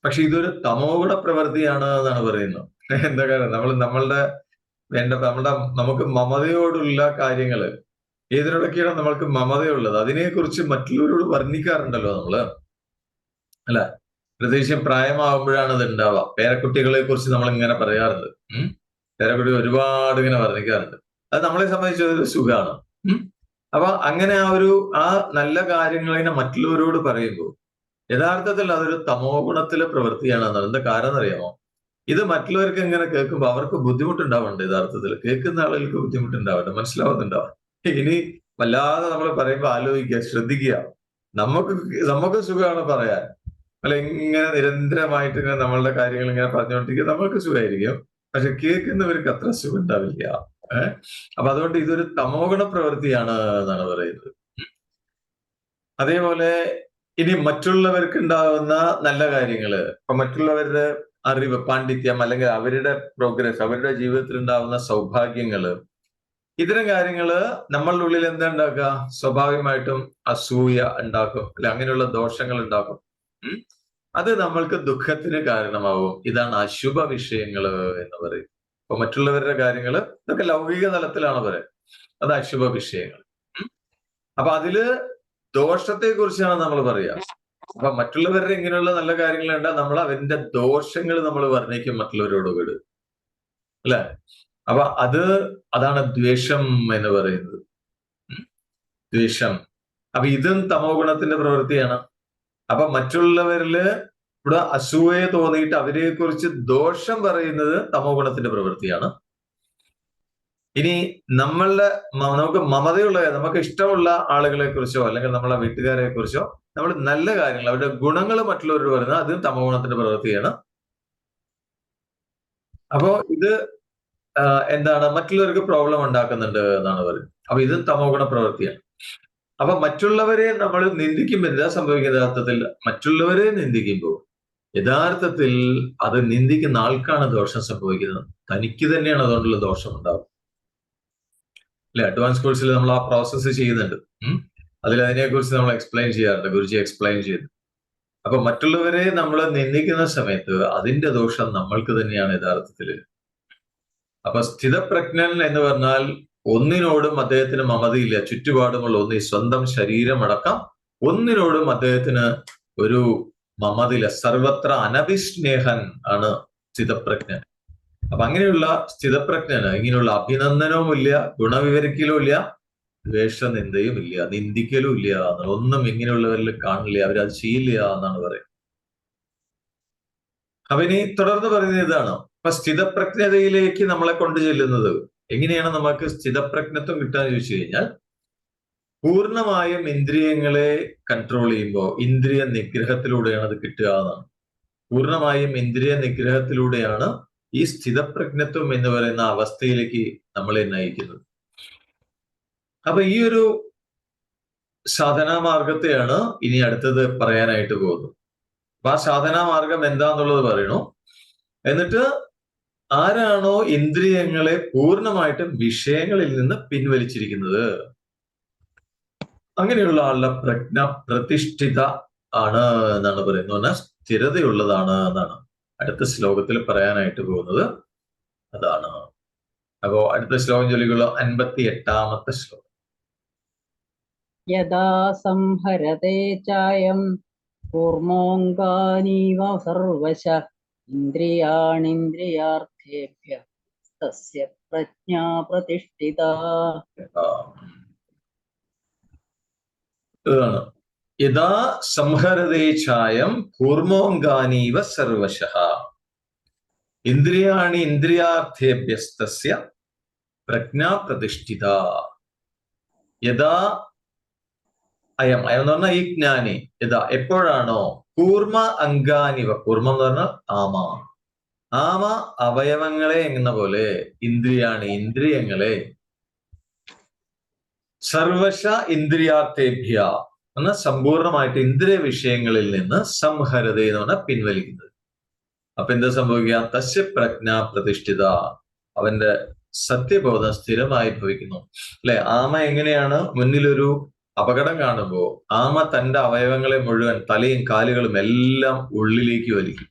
പക്ഷെ ഇതൊരു തമോ ഗുണ പ്രവൃത്തിയാണ് എന്നാണ് പറയുന്നത്. എന്താ കാര്യം, നമ്മളുടെ നമുക്ക് മമതയോടുള്ള കാര്യങ്ങള്, ഏതിനോടൊക്കെയാണ് നമ്മൾക്ക് മമതയുള്ളത് അതിനെക്കുറിച്ച് മറ്റുള്ളവരോട് വർണ്ണിക്കാറുണ്ടല്ലോ നമ്മള് അല്ലെ. പ്രത്യേകിച്ചും പ്രായമാകുമ്പോഴാണ് അത് ഉണ്ടാവുക. പേരക്കുട്ടികളെ കുറിച്ച് നമ്മൾ ഇങ്ങനെ പറയാറുണ്ട്. പേരക്കുട്ടികൾ ഒരുപാട് ഇങ്ങനെ വർണ്ണിക്കാറുണ്ട്. അത് നമ്മളെ സംബന്ധിച്ച് ഒരു സുഖമാണ്. അപ്പൊ അങ്ങനെ ആ നല്ല കാര്യങ്ങളിനെ മറ്റുള്ളവരോട് പറയുമ്പോൾ യഥാർത്ഥത്തിൽ അതൊരു തമോ ഗുണത്തിലെ പ്രവൃത്തിയാണ്. എന്താ കാരണം അറിയാമോ? ഇത് മറ്റുള്ളവർക്ക് ഇങ്ങനെ കേൾക്കുമ്പോൾ അവർക്ക് ബുദ്ധിമുട്ടുണ്ടാവുന്നുണ്ട്. യഥാർത്ഥത്തിൽ കേൾക്കുന്ന ആളുകൾക്ക് ബുദ്ധിമുട്ടുണ്ടാവട്ടെ, മനസ്സിലാവുന്നുണ്ടാവും. ഇനി വല്ലാതെ നമ്മൾ പറയുമ്പോൾ ആലോചിക്കുക, ശ്രദ്ധിക്കുക. നമുക്ക് സുഖമാണ് പറയാൻ, അല്ല ഇങ്ങനെ നിരന്തരമായിട്ട് ഇങ്ങനെ നമ്മളുടെ കാര്യങ്ങൾ ഇങ്ങനെ പറഞ്ഞുകൊണ്ടിരിക്കുക നമ്മൾക്ക് സുഖമായിരിക്കും. പക്ഷെ കേൾക്കുന്നവർക്ക് അത്ര സുഖം ഉണ്ടാവില്ല. അപ്പൊ അതുകൊണ്ട് ഇതൊരു തമോ ഗുണ പ്രവൃത്തിയാണ് എന്നാണ് പറയുന്നത്. അതേപോലെ ഇനി മറ്റുള്ളവർക്ക് ഉണ്ടാകുന്ന നല്ല കാര്യങ്ങള്, ഇപ്പൊ മറ്റുള്ളവരുടെ അറിവ്, പാണ്ഡിത്യം, അല്ലെങ്കിൽ അവരുടെ പ്രോഗ്രസ്, അവരുടെ ജീവിതത്തിൽ ഉണ്ടാകുന്ന സൗഭാഗ്യങ്ങള്, ഇത്തരം കാര്യങ്ങള് നമ്മളുടെ ഉള്ളിൽ എന്താ ഉണ്ടാക്കുക? സ്വാഭാവികമായിട്ടും അസൂയ ഉണ്ടാക്കും, അല്ലെ അങ്ങനെയുള്ള ദോഷങ്ങൾ ഉണ്ടാക്കും. അത് നമ്മൾക്ക് ദുഃഖത്തിന് കാരണമാവും. ഇതാണ് അശുഭ വിഷയങ്ങള് എന്ന് പറയും. അപ്പൊ മറ്റുള്ളവരുടെ കാര്യങ്ങള് ഇതൊക്കെ ലൗകിക തലത്തിലാണ് പറയുന്നത്, അത് അശുഭ വിഷയങ്ങൾ. അപ്പൊ അതില് ദോഷത്തെ കുറിച്ചാണ് നമ്മൾ പറയുക. അപ്പൊ മറ്റുള്ളവരുടെ ഇങ്ങനെയുള്ള നല്ല കാര്യങ്ങളുണ്ട്, നമ്മൾ അവന്റെ ദോഷങ്ങൾ നമ്മൾ വർണ്ണിക്കും മറ്റുള്ളവരോട് കൂടി അല്ലെ. അപ്പൊ അതാണ് ദ്വേഷം എന്ന് പറയുന്നത്. ദ്വേഷം. അപ്പൊ ഇതും തമോ ഗുണത്തിന്റെ പ്രവൃത്തിയാണ്. അപ്പൊ മറ്റുള്ളവരില് ഇവിടെ അസൂയ തോന്നിയിട്ട് അവരെ കുറിച്ച് ദോഷം പറയുന്നത് തമോ ഗുണത്തിന്റെ പ്രവൃത്തിയാണ്. ഇനി നമുക്ക് മമതയുള്ള, നമുക്ക് ഇഷ്ടമുള്ള ആളുകളെ കുറിച്ചോ അല്ലെങ്കിൽ നമ്മളെ വീട്ടുകാരെ കുറിച്ചോ നമ്മൾ നല്ല കാര്യങ്ങൾ, അവരുടെ ഗുണങ്ങൾ മറ്റുള്ളവരോട് പറയുന്നത് അതും തമോ ഗുണത്തിന്റെ പ്രവൃത്തിയാണ്. അപ്പോ ഇത് എന്താണ്, മറ്റുള്ളവർക്ക് പ്രോബ്ലം ഉണ്ടാക്കുന്നുണ്ട് എന്നാണ് പറയുന്നത്. അപ്പൊ ഇതും തമോ ഗുണ പ്രവൃത്തിയാണ്. അപ്പൊ മറ്റുള്ളവരെ നമ്മൾ നിന്ദിക്കുമ്പോൾ എന്താ സംഭവിക്കുന്നത്? യഥാർത്ഥത്തിൽ മറ്റുള്ളവരെ നിന്ദിക്കുമ്പോൾ യഥാർത്ഥത്തിൽ അത് നിന്ദിക്കുന്ന ആൾക്കാണ് ദോഷം സംഭവിക്കുന്നത്. തനിക്ക് തന്നെയാണ് അതുകൊണ്ടുള്ള ദോഷം ഉണ്ടാവും. അല്ലെ, അഡ്വാൻസ് കോഴ്സിൽ നമ്മൾ ആ പ്രോസസ്സ് ചെയ്യുന്നുണ്ട്. അതിനെക്കുറിച്ച് നമ്മൾ എക്സ്പ്ലെയിൻ ചെയ്യാറുണ്ട്, ഗുരുജി എക്സ്പ്ലെയിൻ ചെയ്തു. അപ്പൊ മറ്റുള്ളവരെ നമ്മൾ നിന്ദിക്കുന്ന സമയത്ത് അതിന്റെ ദോഷം നമ്മൾക്ക് തന്നെയാണ് യഥാർത്ഥത്തില്. അപ്പൊ സ്ഥിതപ്രജ്ഞൻ എന്ന് പറഞ്ഞാൽ ഒന്നിനോടും അദ്ദേഹത്തിന് മമതയില്ല. ചുറ്റുപാടുമുള്ള ഒന്ന്, സ്വന്തം ശരീരമടക്കം ഒന്നിനോടും അദ്ദേഹത്തിന് ഒരു മമതയില്ല. സർവത്ര അനഭിസ്നേഹൻ ആണ് സ്ഥിതപ്രജ്ഞൻ. അപ്പൊ അങ്ങനെയുള്ള സ്ഥിതപ്രജ്ഞന് ഇങ്ങനെയുള്ള അഭിനന്ദനവും ഇല്ല, ഗുണവിവരിക്കലും ഇല്ല, ദ്വേഷനിന്ദയും ഇല്ല, നിന്ദിക്കലും ഇല്ല എന്നാണ്. ഒന്നും ഇങ്ങനെയുള്ളവരിൽ കാണില്ല, അവരത് ചെയ്യില്ല എന്നാണ് പറയുന്നത്. അപ്പൊ ഇനി തുടർന്ന് പറയുന്നത് ഇതാണ്. അപ്പൊ സ്ഥിതപ്രജ്ഞതയിലേക്ക് നമ്മളെ കൊണ്ടു ചെല്ലുന്നത് എങ്ങനെയാണ്? നമുക്ക് സ്ഥിതപ്രജ്ഞത്വം കിട്ടാന്ന് ചോദിച്ചു കഴിഞ്ഞാൽ പൂർണ്ണമായും ഇന്ദ്രിയങ്ങളെ കൺട്രോൾ ചെയ്യുമ്പോൾ ഇന്ദ്രിയ നിഗ്രഹത്തിലൂടെയാണ് അത് കിട്ടുക എന്നാണ്. പൂർണ്ണമായും ഇന്ദ്രിയ നിഗ്രഹത്തിലൂടെയാണ് ഈ സ്ഥിതപ്രജ്ഞത്വം എന്ന് പറയുന്ന അവസ്ഥയിലേക്ക് നമ്മളെ നയിക്കുന്നത്. അപ്പൊ ഈ ഒരു സാധനാ മാർഗത്തെയാണ് ഇനി അടുത്തത് പറയാനായിട്ട് പോകുന്നത്. അപ്പൊ ആ സാധനാ മാർഗം എന്താന്നുള്ളത് പറയണു. എന്നിട്ട് ആരാണോ ഇന്ദ്രിയങ്ങളെ പൂർണ്ണമായിട്ടും വിഷയങ്ങളിൽ നിന്ന് പിൻവലിച്ചിരിക്കുന്നത്, അങ്ങനെയുള്ള ആളുടെ പ്രജ്ഞ പ്രതിഷ്ഠിത ആണ് എന്നാണ് പറയുന്നത്. പറഞ്ഞാൽ സ്ഥിരതയുള്ളതാണ് എന്നാണ് അടുത്ത ശ്ലോകത്തിൽ പറയാനായിട്ട് പോകുന്നത്. അതാണ്. അപ്പോ അടുത്ത ശ്ലോകം ചൊല്ലിക്കുള്ള 58-ാമത്തെ ശ്ലോകം. യഥാ സംഹരതേ ചായം കൂർമോങ്കാനീവ സർവശ ഇന്ദ്രിയാണിന്ദ്രിയാർത്ഥേഭ്യ തസ്യ പ്രജ്ഞാ പ്രതിഷ്ഠിത. ഇതാണ്. യഥാ സംഹരതേ ചായം കൂർമോങ്കാനീവ സർവശഃ ഇന്ദ്രിയാണി ഇന്ദ്രിയാർത്ഥേഭ്യസ്തസ്യ പ്രജ്ഞാ പ്രതിഷ്ഠിത. യഥാ അയം എന്ന് പറഞ്ഞാൽ ഈ ജ്ഞാനി, യഥാ എപ്പോഴാണോ കൂർമ അങ്കാനിവ, കൂർമ്മം എന്ന് പറഞ്ഞാൽ ആമ, ആമ അവയവങ്ങളെ എന്ന പോലെ ഇന്ദ്രിയാണി ഇന്ദ്രിയങ്ങളെ സർവശ ഇന്ദ്രിയാർത്ഥേഭ്യ എന്നാൽ സമ്പൂർണമായിട്ട് ഇന്ദ്രിയ വിഷയങ്ങളിൽ നിന്ന് സംഹരത എന്ന് പറഞ്ഞാൽ പിൻവലിക്കുന്നത്. അപ്പൊ എന്താ സംഭവിക്കുക? തസ്യ പ്രജ്ഞ പ്രതിഷ്ഠിത, അവന്റെ സത്യബോധം സ്ഥിരമായി ഭവിക്കുന്നു. അല്ലെ? ആമ എങ്ങനെയാണ് മുന്നിലൊരു അപകടം കാണുമ്പോൾ ആമ തന്റെ അവയവങ്ങളെ മുഴുവൻ, തലയും കാലുകളും എല്ലാം ഉള്ളിലേക്ക് വലിക്കും.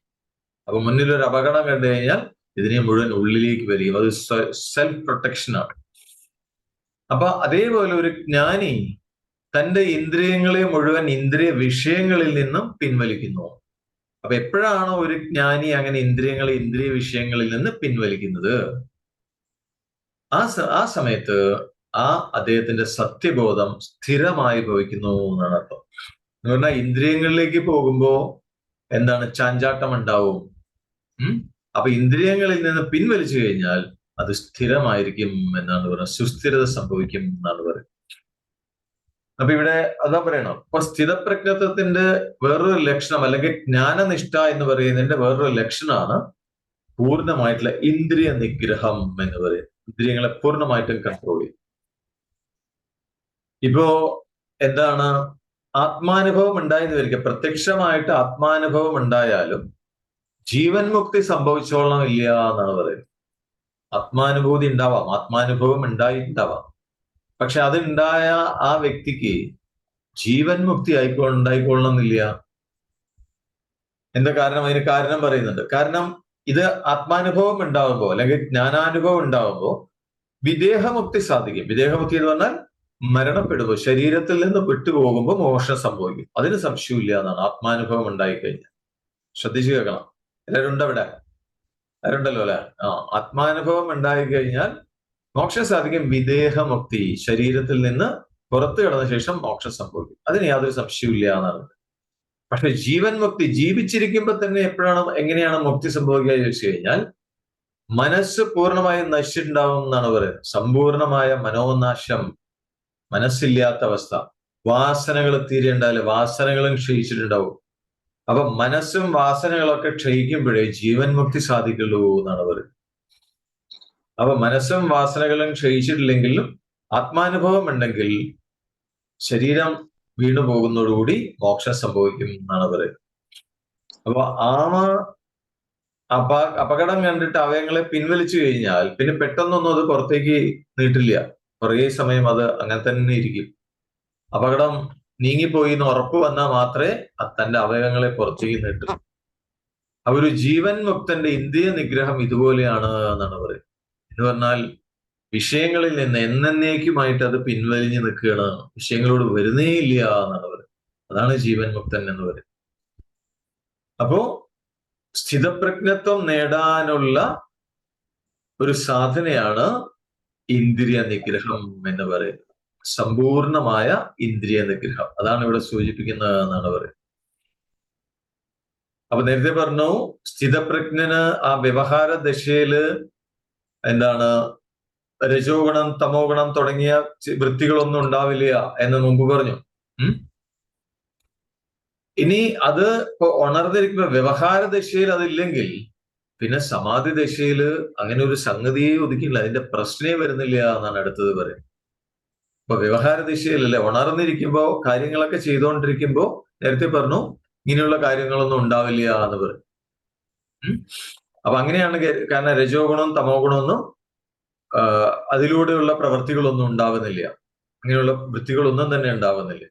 അപ്പൊ മുന്നിലൊരു അപകടം കണ്ടു കഴിഞ്ഞാൽ ഇതിനെ മുഴുവൻ ഉള്ളിലേക്ക് വലിക്കും. അത് സെൽഫ് പ്രൊട്ടക്ഷൻ ആണ്. അപ്പൊ അതേപോലെ ഒരു ജ്ഞാനി തന്റെ ഇന്ദ്രിയങ്ങളെ മുഴുവൻ ഇന്ദ്രിയ വിഷയങ്ങളിൽ നിന്നും പിൻവലിക്കുന്നു. അപ്പൊ എപ്പോഴാണോ ഒരു ജ്ഞാനി അങ്ങനെ ഇന്ദ്രിയങ്ങളെ ഇന്ദ്രിയ വിഷയങ്ങളിൽ നിന്ന് പിൻവലിക്കുന്നത്, ആ സമയത്ത് അദ്ദേഹത്തിന്റെ സത്യബോധം സ്ഥിരമായി ഭവിക്കുന്നു എന്നാണ് അർത്ഥം. എന്ന് പറഞ്ഞാൽ ഇന്ദ്രിയങ്ങളിലേക്ക് പോകുമ്പോ എന്താണ്? ചാഞ്ചാട്ടം ഉണ്ടാവും. അപ്പൊ ഇന്ദ്രിയങ്ങളിൽ നിന്ന് പിൻവലിച്ചു കഴിഞ്ഞാൽ അത് സ്ഥിരമായിരിക്കും എന്നാണ് പറയുന്നത്. സുസ്ഥിരത സംഭവിക്കും എന്നാണ് പറയുന്നത്. അപ്പൊ ഇവിടെ അതാ പറയണം. അപ്പൊ സ്ഥിതപ്രജ്ഞത്വത്തിന്റെ വേറൊരു ലക്ഷണം, അല്ലെങ്കിൽ ജ്ഞാനനിഷ്ഠ എന്ന് പറയുന്നതിന്റെ വേറൊരു ലക്ഷണമാണ് പൂർണ്ണമായിട്ടുള്ള ഇന്ദ്രിയ നിഗ്രഹം എന്ന് പറയും. ഇന്ദ്രിയങ്ങളെ പൂർണ്ണമായിട്ടും കൺട്രോൾ ചെയ്യും. ഇപ്പോ എന്താണ്? ആത്മാനുഭവം ഉണ്ടായെന്ന് വരിക, പ്രത്യക്ഷമായിട്ട് ആത്മാനുഭവം ഉണ്ടായാലും ജീവൻ മുക്തി സംഭവിച്ചോളണം ഇല്ല എന്നാണ് പറയുന്നത്. ആത്മാനുഭൂതി ഉണ്ടാവാം, ആത്മാനുഭവം ഉണ്ടായിട്ടുണ്ടാവാം, പക്ഷെ അതുണ്ടായ ആ വ്യക്തിക്ക് ജീവൻ മുക്തി ഉണ്ടായിക്കൊള്ളണമെന്നില്ല. എന്താ കാരണം? അതിന് കാരണം പറയുന്നുണ്ട്. കാരണം ഇത് ആത്മാനുഭവം ഉണ്ടാവുമ്പോ അല്ലെങ്കിൽ ജ്ഞാനാനുഭവം ഉണ്ടാവുമ്പോ വിദേഹമുക്തി സാധിക്കും. വിദേഹമുക്തി എന്ന് പറഞ്ഞാൽ മരണപ്പെടുമ്പോൾ, ശരീരത്തിൽ നിന്ന് വിട്ടുപോകുമ്പോൾ മോക്ഷം സംഭവിക്കും. അതിന് സംശയമില്ല എന്നാണ് ആത്മാനുഭവം ഉണ്ടായിക്കഴിഞ്ഞാൽ. ശ്രദ്ധിച്ചു കേൾക്കണം. എല്ലാവരും ഉണ്ട് അവിടെ? എല്ലാവരുണ്ടല്ലോ അല്ലെ? ആത്മാനുഭവം ഉണ്ടായിക്കഴിഞ്ഞാൽ മോക്ഷം സാധിക്കും. വിദേഹമുക്തി, ശരീരത്തിൽ നിന്ന് പുറത്തു കിടന്ന ശേഷം മോക്ഷം സംഭവിക്കും. അതിന് യാതൊരു സംശയമില്ല എന്നാണ്. പക്ഷെ ജീവൻ മുക്തി, ജീവിച്ചിരിക്കുമ്പോൾ തന്നെ എങ്ങനെയാണ് മുക്തി സംഭവിക്കുക ചോദിച്ചു കഴിഞ്ഞാൽ മനസ്സ് പൂർണ്ണമായും നശിച്ചിട്ടുണ്ടാവും എന്നാണ് പറയുന്നത്. സമ്പൂർണമായ മനോനാശം, മനസ്സില്ലാത്ത അവസ്ഥ, വാസനകൾ തീരെ ഉണ്ടാവില്ല, വാസനകളും ക്ഷയിച്ചിട്ടുണ്ടാവും. അപ്പൊ മനസ്സും വാസനകളൊക്കെ ക്ഷയിക്കുമ്പോഴേ ജീവൻ മുക്തി സാധിക്കുള്ളൂ എന്നാണ് പറയുന്നത്. അപ്പൊ മനസ്സും വാസനകളും ക്ഷയിച്ചിട്ടില്ലെങ്കിലും ആത്മാനുഭവം ഉണ്ടെങ്കിൽ ശരീരം വീണു പോകുന്നതോടുകൂടി മോക്ഷം സംഭവിക്കും എന്നാണ് പറയുന്നത്. അപ്പൊ അപകടം കണ്ടിട്ട് അവയങ്ങളെ പിൻവലിച്ചു കഴിഞ്ഞാൽ പിന്നെ പെട്ടെന്നൊന്നും അത് പുറത്തേക്ക് നീട്ടില്ല. കുറേ സമയം അത് അങ്ങനെ തന്നെ ഇരിക്കും. അപകടം നീങ്ങിപ്പോയി എന്ന് ഉറപ്പ് വന്നാൽ മാത്രമേ തന്റെ അവയവങ്ങളെ പുറത്തേക്ക് നീട്ടൂ. അപ്പൊ ഒരു ജീവൻ മുക്തന്റെ ഇന്ദ്രിയ നിഗ്രഹം ഇതുപോലെയാണ് എന്നാണ് പറയുന്നത്. എന്ന് പറഞ്ഞാൽ വിഷയങ്ങളിൽ നിന്ന് എന്നേക്കുമായിട്ട് അത് പിൻവലിഞ്ഞ് നിൽക്കുകയാണ്, വിഷയങ്ങളോട് വരുന്നേ ഇല്ല എന്നാണ് പറയുന്നത്. അതാണ് ജീവൻ മുക്തൻ എന്ന് പറയുന്നത്. അപ്പോ സ്ഥിതപ്രജ്ഞത്വം നേടാനുള്ള ഒരു സാധനയാണ് ഇന്ദ്രിയ നിഗ്രഹം എന്ന് പറയുന്നത്. സമ്പൂർണമായ ഇന്ദ്രിയ നിഗ്രഹം, അതാണ് ഇവിടെ സൂചിപ്പിക്കുന്നത് എന്നാണ് പറയുന്നത്. അപ്പൊ നേരത്തെ പറഞ്ഞു, സ്ഥിതപ്രജ്ഞന് ആ വ്യവഹാര ദശയില് എന്താണ് രജോ ഗുണം തമോ ഗുണം തുടങ്ങിയ വൃത്തികളൊന്നും ഉണ്ടാവില്ല എന്ന് മുമ്പ് പറഞ്ഞു. ഇനി അത് ഇപ്പൊ ഉണർന്നിരിക്കുമ്പോ വ്യവഹാര ദശയിൽ അതില്ലെങ്കിൽ പിന്നെ സമാധി ദശയിൽ അങ്ങനെ ഒരു സംഗതിയെ ഒതുക്കില്ല, അതിന്റെ പ്രശ്നേ വരുന്നില്ല എന്നാണ് അടുത്തത് പറയുന്നത്. ഇപ്പൊ വ്യവഹാര ദിശയിലല്ലേ, ഉണർന്നിരിക്കുമ്പോ കാര്യങ്ങളൊക്കെ ചെയ്തുകൊണ്ടിരിക്കുമ്പോ നേരത്തെ പറഞ്ഞു ഇങ്ങനെയുള്ള കാര്യങ്ങളൊന്നും ഉണ്ടാവില്ല എന്ന് പറയും. അപ്പൊ അങ്ങനെയാണ്. കാരണം രജോ ഗുണവും തമോ ഗുണമൊന്നും അതിലൂടെയുള്ള പ്രവൃത്തികളൊന്നും ഉണ്ടാവുന്നില്ല, അങ്ങനെയുള്ള വൃത്തികളൊന്നും തന്നെ ഉണ്ടാവുന്നില്ല.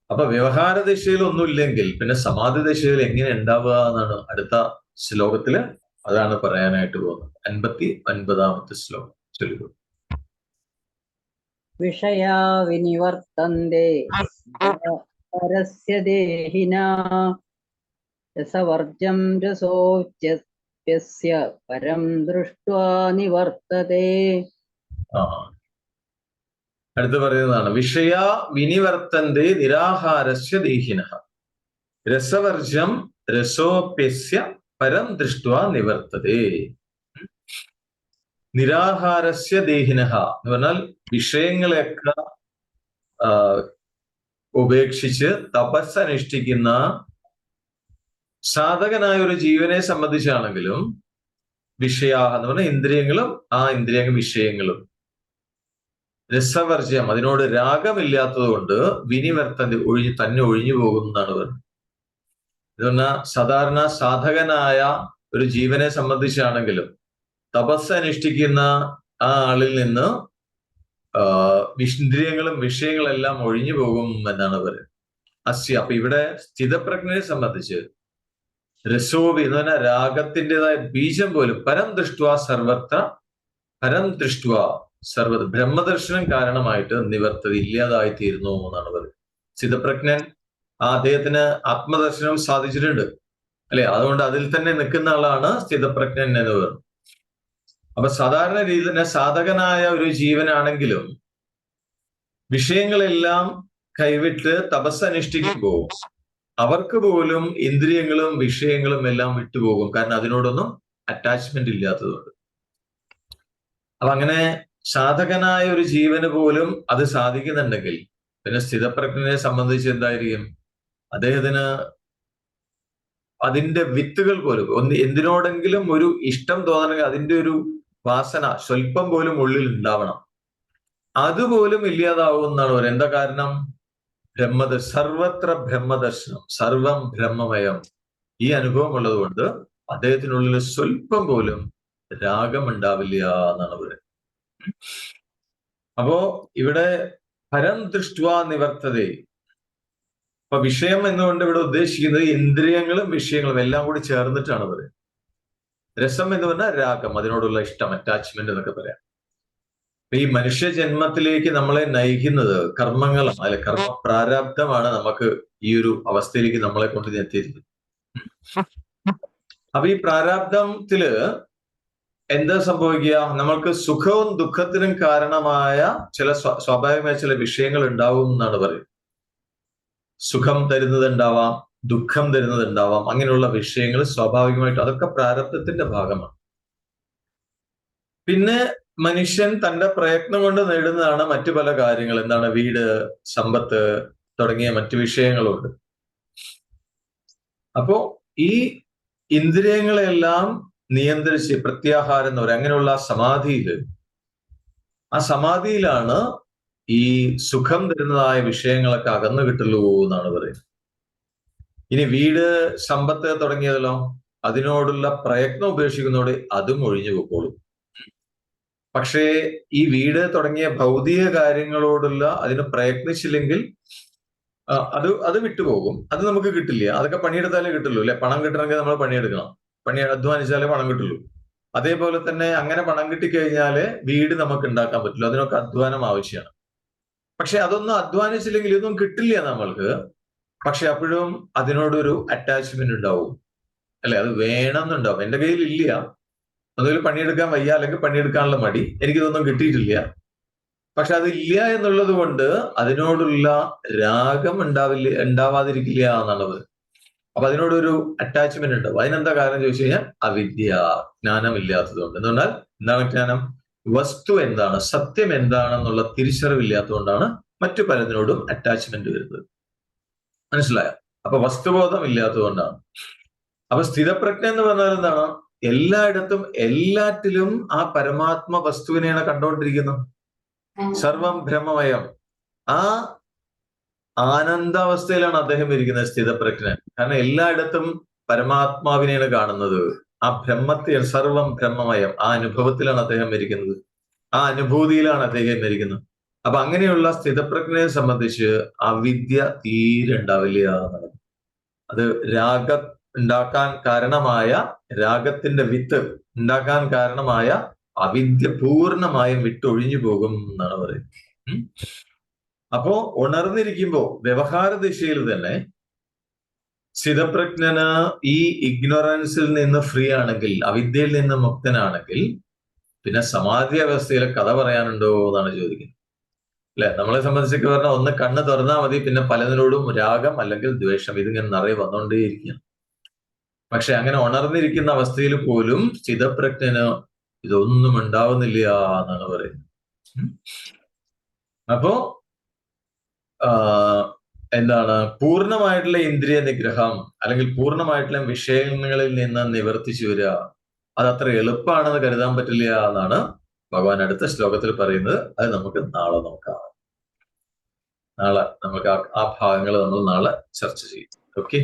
അപ്പൊ വ്യവഹാര ദിശയിൽ ഒന്നും ഇല്ലെങ്കിൽ പിന്നെ സമാധി ദിശയിൽ എങ്ങനെ ഉണ്ടാവുക എന്നാണ് അടുത്ത ശ്ലോകത്തില്, അതാണ് പറയാനായിട്ട് പോകുന്നത്. 59-ാമത്തെ ശ്ലോകം ചൊല്ലുക. വിഷയാ വിനിവർത്തന്തെ പരസ്യ ദേഹിനാ രസവർജം രസോച്യസ്യ പരം ദൃഷ്ട്വാ നിവർത്തതേ. അടുത്ത് പറയുന്നതാണ് വിഷയ വിനിവർത്തന്റെ നിരാഹാരസ്യ ദേഹിനഃ രസവർജം രസോപ്യസ്യ പരം ദൃഷ്ട്വാ നിവർത്തതേ. നിരാഹാരസ്യ ദേഹിനഃ എന്ന് പറഞ്ഞാൽ വിഷയങ്ങളെയൊക്കെ ഉപേക്ഷിച്ച് തപസ് അനുഷ്ഠിക്കുന്ന സാധകനായ ഒരു ജീവനെ സംബന്ധിച്ചാണെങ്കിലും വിഷയാഹ എന്ന് പറഞ്ഞാൽ ഇന്ദ്രിയങ്ങളും ആ ഇന്ദ്രിയ വിഷയങ്ങളും രസവർജ്യം അതിനോട് രാഗമില്ലാത്തത് കൊണ്ട് വിനിവർത്തന്റെ തന്നെ ഒഴിഞ്ഞു പോകുന്നതാണ് പറയുന്നത്. എന്ന് പറഞ്ഞാൽ സാധാരണ സാധകനായ ഒരു ജീവനെ സംബന്ധിച്ചാണെങ്കിലും തപസ് അനുഷ്ഠിക്കുന്ന ആ ആളിൽ നിന്ന് ഇന്ദ്രിയങ്ങളും വിഷയങ്ങളെല്ലാം ഒഴിഞ്ഞു പോകും എന്നാണ് പറയുന്നത്. അസ്യ അപ്പൊ ഇവിടെ സ്ഥിതപ്രജ്ഞയെ സംബന്ധിച്ച് രസോവി എന്ന് പറഞ്ഞാൽ രാഗത്തിൻ്റെതായ ബീജം പോലും പരം ദൃഷ്ട്വ സർവത്ര പരം ദൃഷ്ട്വ സർവ ബ്രഹ്മദർശനം കാരണമായിട്ട് നിവർത്തത ഇല്ലാതായി തീരുന്നു എന്നാണ് പറയുന്നത്. സ്ഥിതപ്രജ്ഞൻ അദ്ദേഹത്തിന് ആത്മദർശനം സാധിച്ചിട്ടുണ്ട് അല്ലെ, അതുകൊണ്ട് അതിൽ തന്നെ നിൽക്കുന്ന ആളാണ് സ്ഥിതപ്രജ്ഞൻ എന്ന് പറയുന്നത്. അപ്പൊ സാധാരണ രീതിയിൽ തന്നെ സാധകനായ ഒരു ജീവനാണെങ്കിലും വിഷയങ്ങളെല്ലാം കൈവിട്ട് തപസ് അനുഷ്ഠിക്കുമ്പോൾ അവർക്ക് പോലും ഇന്ദ്രിയങ്ങളും വിഷയങ്ങളും എല്ലാം വിട്ടുപോകും, കാരണം അതിനോടൊന്നും അറ്റാച്ച്മെന്റ് ഇല്ലാത്തതുകൊണ്ട്. അപ്പൊ അങ്ങനെ സാധകനായ ഒരു ജീവന് പോലും അത് സാധിക്കുന്നുണ്ടെങ്കിൽ പിന്നെ സ്ഥിതപ്രജ്ഞനെ സംബന്ധിച്ച് എന്തായിരിക്കും, അദ്ദേഹത്തിന് അതിന്റെ വിത്തുകൾ പോലും എന്തിനോടെങ്കിലും ഒരു ഇഷ്ടം തോന്നണമെങ്കിൽ അതിന്റെ ഒരു വാസന സ്വല്പം പോലും ഉള്ളിൽ ഉണ്ടാവണം, അതുപോലും ഇല്ലാതാവും എന്നാണ് പറയുന്നത്. എന്താ കാരണം? സർവത്ര ബ്രഹ്മദർശനം, സർവം ബ്രഹ്മമയം, ഈ അനുഭവം ഉള്ളത് കൊണ്ട് അദ്ദേഹത്തിനുള്ളിൽ സ്വല്പം പോലും രാഗം ഉണ്ടാവില്ല എന്നാണ് പറയുന്നത്. അപ്പോ ഇവിടെ പരം ദൃഷ്ട്വാ നിവർത്തതേ. അപ്പൊ വിഷയം എന്നുകൊണ്ട് ഇവിടെ ഉദ്ദേശിക്കുന്നത് ഇന്ദ്രിയങ്ങളും വിഷയങ്ങളും എല്ലാം കൂടി ചേർന്നിട്ടാണ് പറയുന്നത്. രസം എന്ന് പറഞ്ഞാൽ രാഗം, അതിനോടുള്ള ഇഷ്ടം, അറ്റാച്ച്മെന്റ് എന്നൊക്കെ പറയാം. ഈ മനുഷ്യ ജന്മത്തിലേക്ക് നമ്മളെ നയിക്കുന്നത് കർമ്മങ്ങളാണ്, അല്ലെ, കർമ്മ പ്രാരാബ്ധമാണ് നമുക്ക് ഈ ഒരു അവസ്ഥയിലേക്ക് നമ്മളെ കൊണ്ട് എത്തിയിരിക്കുന്നത്. അപ്പൊ ഈ പ്രാരാബ്ധത്തില് എന്താ സംഭവിക്കുക? നമ്മൾക്ക് സുഖവും ദുഃഖത്തിനും കാരണമായ ചില സ്വാഭാവികമായ ചില വിഷയങ്ങൾ ഉണ്ടാവും എന്നാണ് പറയുന്നത്. സുഖം തരുന്നത് ഉണ്ടാവാം, ദുഃഖം തരുന്നത് ഉണ്ടാവാം, അങ്ങനെയുള്ള വിഷയങ്ങൾ സ്വാഭാവികമായിട്ട് അതൊക്കെ പ്രാരബ്ധത്തിന്റെ ഭാഗമാണ്. പിന്നെ മനുഷ്യൻ തന്റെ പ്രയത്നം കൊണ്ട് നേടുന്നതാണ് മറ്റു പല കാര്യങ്ങൾ. എന്താണ്? വീട്, സമ്പത്ത് തുടങ്ങിയ മറ്റു വിഷയങ്ങളുണ്ട്. അപ്പോ ഈ ഇന്ദ്രിയങ്ങളെല്ലാം നിയന്ത്രിച്ച് പ്രത്യാഹാരം എന്ന് പറയും, അങ്ങനെയുള്ള ആ സമാധിയിലാണ് ഈ സുഖം തരുന്നതായ വിഷയങ്ങളൊക്കെ അകന്നു കിട്ടുള്ളൂ എന്നാണ് പറയുന്നത്. ഇനി വീട്, സമ്പത്ത് തുടങ്ങിയതല്ലോ, അതിനോടുള്ള പ്രയത്നം ഉപേക്ഷിക്കുന്നതോടെ അതും ഒഴിഞ്ഞു പോയിക്കോളും. പക്ഷേ ഈ വീട് തുടങ്ങിയ ഭൗതിക കാര്യങ്ങളോടുള്ള അതിന് പ്രയത്നിച്ചില്ലെങ്കിൽ അത് വിട്ടുപോകും, അത് നമുക്ക് കിട്ടില്ല. അതൊക്കെ പണിയെടുത്താലേ കിട്ടുള്ളൂ അല്ലെ. പണം കിട്ടണമെങ്കിൽ നമ്മൾ പണിയെടുക്കണം, അധ്വാനിച്ചാലേ പണം കിട്ടുള്ളൂ. അതേപോലെ തന്നെ അങ്ങനെ പണം കിട്ടിക്കഴിഞ്ഞാല് വീട് നമുക്ക് ഉണ്ടാക്കാൻ പറ്റില്ല, അതിനൊക്കെ അധ്വാനം ആവശ്യമാണ്. പക്ഷെ അതൊന്നും അധ്വാനിച്ചില്ലെങ്കിൽ ഇതൊന്നും കിട്ടില്ല നമ്മൾക്ക്. പക്ഷെ അപ്പോഴും അതിനോടൊരു അറ്റാച്ച്മെന്റ് ഉണ്ടാവും അല്ലെ, അത് വേണമെന്നുണ്ടാവും. എന്റെ കയ്യിൽ ഇല്ല, അതുപോലെ പണിയെടുക്കാൻ വയ്യ, അല്ലെങ്കിൽ പണിയെടുക്കാനുള്ള മടി, എനിക്കിതൊന്നും കിട്ടിയിട്ടില്ല. പക്ഷെ അതില്ല എന്നുള്ളത് കൊണ്ട് അതിനോടുള്ള രാഗം ഉണ്ടാവാതിരിക്കില്ല എന്നുള്ളത്. അപ്പൊ അതിനോടൊരു അറ്റാച്ച്മെന്റ് ഉണ്ടാവും. അതിനെന്താ കാരണം ചോദിച്ചു കഴിഞ്ഞാൽ അവിദ്യ, ജ്ഞാനമില്ലാത്തതുകൊണ്ട്. എന്ന് പറഞ്ഞാൽ എന്താണ് ജ്ഞാനം? വസ്തു എന്താണ്, സത്യം എന്താണെന്നുള്ള തിരിച്ചറിവില്ലാത്തതുകൊണ്ടാണ് മറ്റു പലതിനോടും അറ്റാച്ച്മെന്റ് വരുന്നത്. മനസ്സിലായോ? അപ്പൊ വസ്തുബോധം ഇല്ലാത്തതുകൊണ്ടാണ്. അപ്പൊ സ്ഥിതപ്രജ്ഞ എന്ന് പറഞ്ഞാൽ എന്താണ്? എല്ലായിടത്തും എല്ലാറ്റിലും ആ പരമാത്മ വസ്തുവിനെയാണ് കണ്ടുകൊണ്ടിരിക്കുന്നത്. സർവം ബ്രഹ്മമയം, ആ ആനന്ദാവസ്ഥയിലാണ് അദ്ദേഹം ഇരിക്കുന്നത്, സ്ഥിതപ്രജ്ഞൻ. കാരണം എല്ലായിടത്തും പരമാത്മാവിനെയാണ് കാണുന്നത്, ആ ബ്രഹ്മത്തെ, സർവം ബ്രഹ്മമയം, ആ അനുഭവത്തിലാണ് അദ്ദേഹം ഇരിക്കുന്നത്, ആ അനുഭൂതിയിലാണ് അദ്ദേഹം ഇരിക്കുന്നത്. അപ്പൊ അങ്ങനെയുള്ള സ്ഥിതപ്രജ്ഞയെ സംബന്ധിച്ച് അവിദ്യ തീരെ ഉണ്ടാവില്ല എന്നുള്ളത്. അത് രാഗം ഉണ്ടാക്കാൻ കാരണമായ, രാഗത്തിന്റെ വിത്ത് ഉണ്ടാക്കാൻ കാരണമായ അവിദ്യ പൂർണ്ണമായും വിട്ടൊഴിഞ്ഞു പോകും എന്നാണ് പറയുന്നത്. അപ്പോ ഉണർന്നിരിക്കുമ്പോ വ്യവഹാര ദിശയിൽ തന്നെ സ്ഥിതപ്രജ്ഞന് ഈ ഇഗ്നോറൻസിൽ നിന്ന് ഫ്രീ ആണെങ്കിൽ, അവിദ്യയിൽ നിന്ന് മുക്തനാണെങ്കിൽ, പിന്നെ സമാധി അവസ്ഥയിലെ കഥ പറയാനുണ്ടോ എന്നാണ് ചോദിക്കുന്നത്. അല്ലെ? നമ്മളെ സംബന്ധിച്ചൊക്കെ പറഞ്ഞാൽ ഒന്ന് കണ്ണ് തുറന്നാൽ മതി, പിന്നെ പലതിനോടും രാഗം അല്ലെങ്കിൽ ദ്വേഷം ഇതിങ്ങനെ നിറയെ വന്നുകൊണ്ടേയിരിക്കും. പക്ഷെ അങ്ങനെ ഉണർന്നിരിക്കുന്ന അവസ്ഥയിൽ പോലും സ്ഥിതപ്രജ്ഞന് ഇതൊന്നും ഉണ്ടാവുന്നില്ല എന്നാണ് പറയുന്നത്. അപ്പോ എന്താണ് പൂർണ്ണമായിട്ടുള്ള ഇന്ദ്രിയ നിഗ്രഹം അല്ലെങ്കിൽ പൂർണ്ണമായിട്ടുള്ള വിഷയങ്ങളിൽ നിന്ന് നിവർത്തിച്ചു വരിക, അതത്ര എളുപ്പമാണെന്ന് കരുതാൻ പറ്റില്ല എന്നാണ് ഭഗവാൻ അടുത്ത ശ്ലോകത്തിൽ പറയുന്നത്. അത് നമുക്ക് നാളെ നോക്കാം. നാളെ നമുക്ക് ആ ഭാഗങ്ങൾ നമ്മൾ നാളെ ചർച്ച ചെയ്യും. Okay,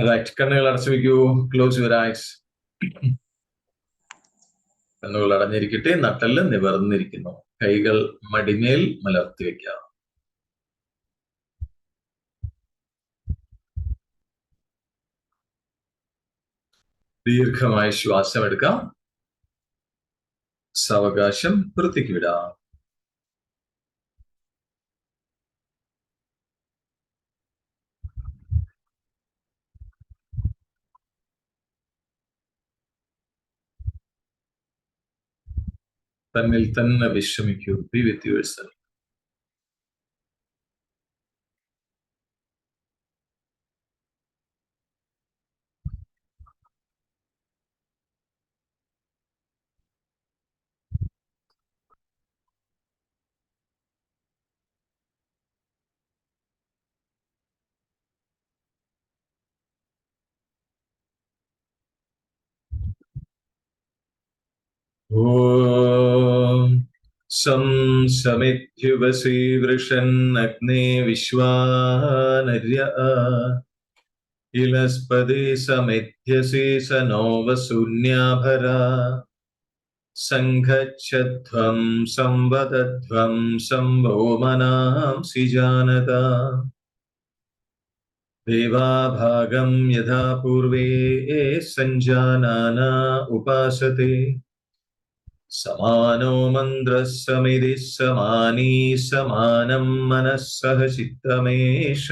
right. കണ്ണുകൾ അടച്ചു വയ്ക്കൂ. Close your eyes. കണ്ണുകൾ അടഞ്ഞിരിക്കട്ടെ. നട്ടെല്ല് നിവർന്നിരിക്കുന്നു. കൈകൾ മടിമേൽ മലർത്തി വെക്കാം. ദീർഘമായ ശ്വാസം എടുക്കാം. സാവകാശം പുറത്തേക്ക് വിടാം. തന്നിൽ തന്നെ വിശ്രമിക്കൂ. ബി വിത്ത് യുവർസെൽഫ്. ഓം സം സമിത്യുവസി വൃഷന്നഗ്നേ വിശ്വാനര്യ ഇലസ്പതി സമിത്യസി സനോ വസൂന്യാഭരാ സംഘച്ഛധ്വം സംവദധ്വം സംഭോമനാംസി ജാനത ദേവാഭാഗം യഥാ പൂർവേ സഞ്ജാനാന ഉപാസത്തെ സമാനോ മന്ത്രസ്സമിതി സമാനീ സമാനം മനഃസഹ ചിത്തമേഷ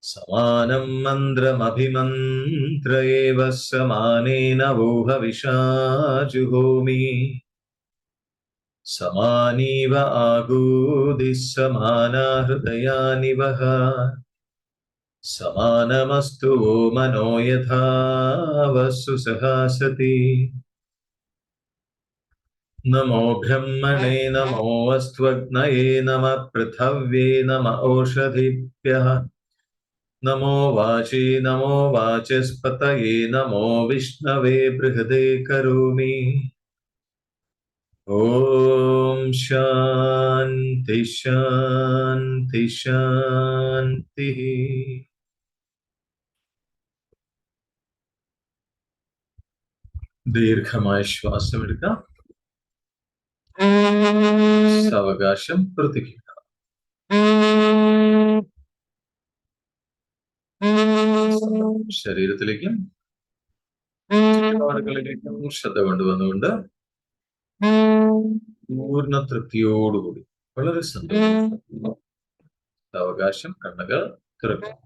സമാനം മന്ത്രമഭിമന്ത്ര ഏവ സമാനേന വോഹവിഷാ ജുഹോമി സമാനീവ ആഗൂദിഃ സമാനാ ഹൃദയാനി വഹ സമാനമസ്തു മനോ യഥാ വസ്തു സഹാസതി നമോ ബ്രഹ്മണേ നമോ അസ്ത്വഗ്നയേ നമഃ പൃഥവ്യേ നമഃ ഓഷധിഭ്യഃ നമോ വാചി നമോ വാചസ്പതയേ നമോ വിഷ്ണവേ ബൃഹദേ കരോമി. ഓം ശാന്തി ശാന്തി ശാന്തി. ദീർഘമായ ശ്വാസം എടുക്കാം. സാവകാശം പുറത്തേക്ക്. ശരീരത്തിലേക്കും ചുറ്റുപാടുകളിലേക്കും ശ്രദ്ധ കൊണ്ടുവന്നുകൊണ്ട് പൂർണ്ണ തൃപ്തിയോടുകൂടി വളരെ സന്തോഷം സാവകാശം കണ്ണുകൾ തുറക്കും.